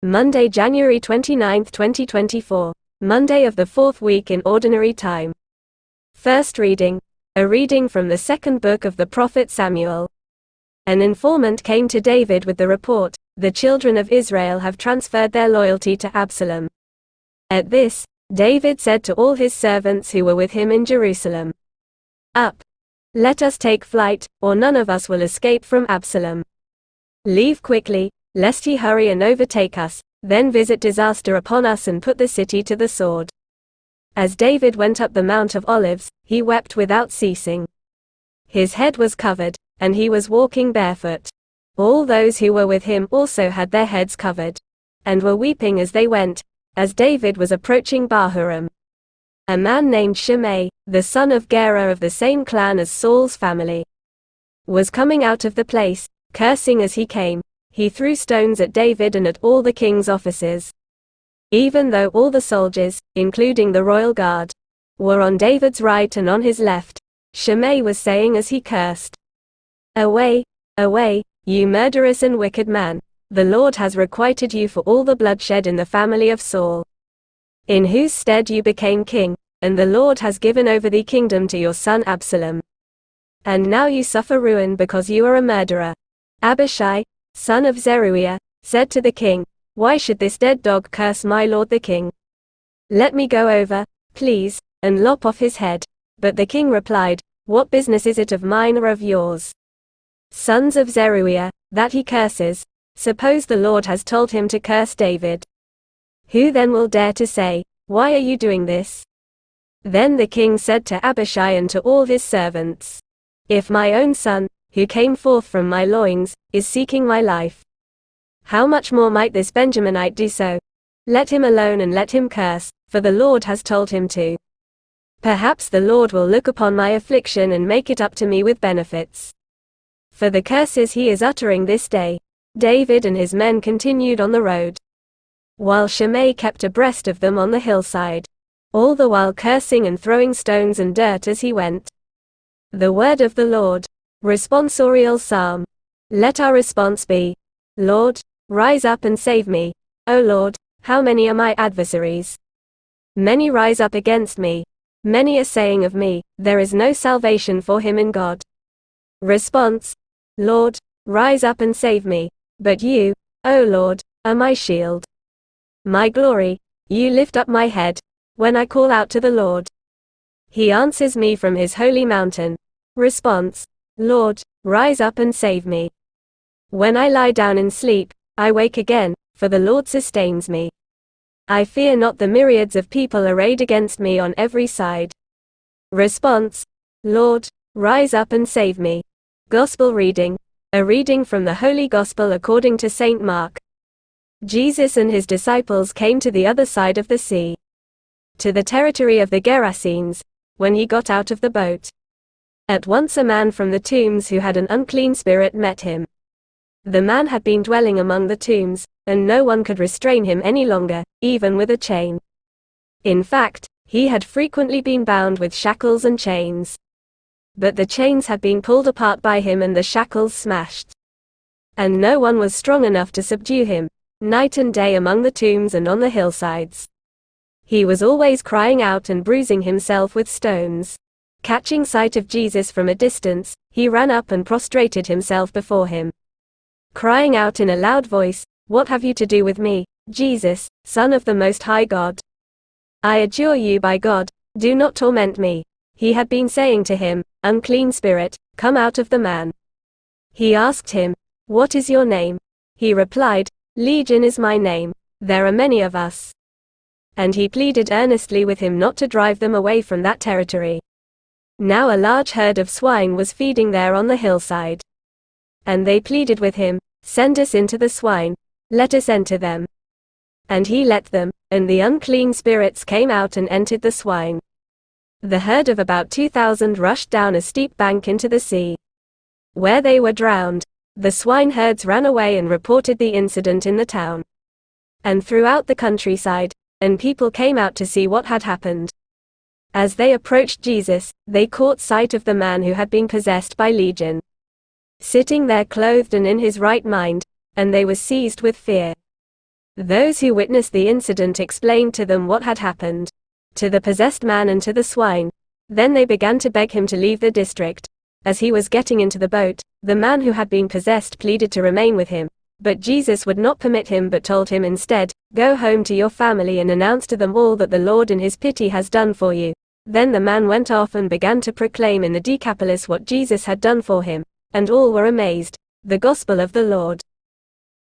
Monday, January 29, 2024. Monday of the fourth week in Ordinary Time. First reading. A reading from the second book of the prophet Samuel. An informant came to David with the report, "The children of Israel have transferred their loyalty to Absalom." At this, David said to all his servants who were with him in Jerusalem, "Up! Let us take flight, or none of us will escape from Absalom. Leave quickly, lest he hurry and overtake us, then visit disaster upon us and put the city to the sword." As David went up the Mount of Olives, he wept without ceasing. His head was covered, and he was walking barefoot. All those who were with him also had their heads covered, and were weeping as they went, as David was approaching Bahurim. A man named Shimei, the son of Gera of the same clan as Saul's family, was coming out of the place, cursing as he came. He threw stones at David and at all the king's officers. Even though all the soldiers, including the royal guard, were on David's right and on his left, Shimei was saying as he cursed, "Away, away, you murderous and wicked man. The Lord has requited you for all the bloodshed in the family of Saul, in whose stead you became king, and the Lord has given over the kingdom to your son Absalom. And now you suffer ruin because you are a murderer." Abishai, son of Zeruiah, said to the king, "Why should this dead dog curse my lord the king? Let me go over, please, and lop off his head." But the king replied, "What business is it of mine or of yours, sons of Zeruiah, that he curses? Suppose the Lord has told him to curse David. Who then will dare to say, 'Why are you doing this?'" Then the king said to Abishai and to all his servants, "If my own son, who came forth from my loins, is seeking my life, how much more might this Benjaminite do so? Let him alone and let him curse, for the Lord has told him to. Perhaps the Lord will look upon my affliction and make it up to me with benefits. For the curses he is uttering this day." David and his men continued on the road, while Shimei kept abreast of them on the hillside, all the while cursing and throwing stones and dirt as he went. The word of the Lord. Responsorial Psalm. Let our response be, "Lord, rise up and save me. O Lord, how many are my adversaries? Many rise up against me. Many are saying of me, there is no salvation for him in God." Response. Lord, rise up and save me. But you, O Lord, are my shield, my glory. You lift up my head when I call out to the Lord. He answers me from his holy mountain. Response. Lord, rise up and save me. When I lie down and sleep, I wake again, for the Lord sustains me. I fear not the myriads of people arrayed against me on every side. Response. Lord, rise up and save me. Gospel reading. A reading from the Holy Gospel according to St. Mark. Jesus and his disciples came to the other side of the sea, to the territory of the Gerasenes. When he got out of the boat, at once a man from the tombs who had an unclean spirit met him. The man had been dwelling among the tombs, and no one could restrain him any longer, even with a chain. In fact, he had frequently been bound with shackles and chains. But the chains had been pulled apart by him and the shackles smashed. And no one was strong enough to subdue him, night and day among the tombs and on the hillsides. He was always crying out and bruising himself with stones. Catching sight of Jesus from a distance, he ran up and prostrated himself before him, crying out in a loud voice, "What have you to do with me, Jesus, Son of the Most High God? I adjure you by God, do not torment me." He had been saying to him, "Unclean spirit, come out of the man." He asked him, "What is your name?" He replied, "Legion is my name, there are many of us." And he pleaded earnestly with him not to drive them away from that territory. Now a large herd of swine was feeding there on the hillside. And they pleaded with him, "Send us into the swine, let us enter them." And he let them, and the unclean spirits came out and entered the swine. The herd of about 2,000 rushed down a steep bank into the sea, where they were drowned. The swineherds ran away and reported the incident in the town and throughout the countryside, and people came out to see what had happened. As they approached Jesus, they caught sight of the man who had been possessed by Legion, sitting there clothed and in his right mind, and they were seized with fear. Those who witnessed the incident explained to them what had happened to the possessed man and to the swine. Then they began to beg him to leave the district. As he was getting into the boat, the man who had been possessed pleaded to remain with him. But Jesus would not permit him, but told him instead, "Go home to your family and announce to them all that the Lord in his pity has done for you." Then the man went off and began to proclaim in the Decapolis what Jesus had done for him, and all were amazed. The Gospel of the Lord.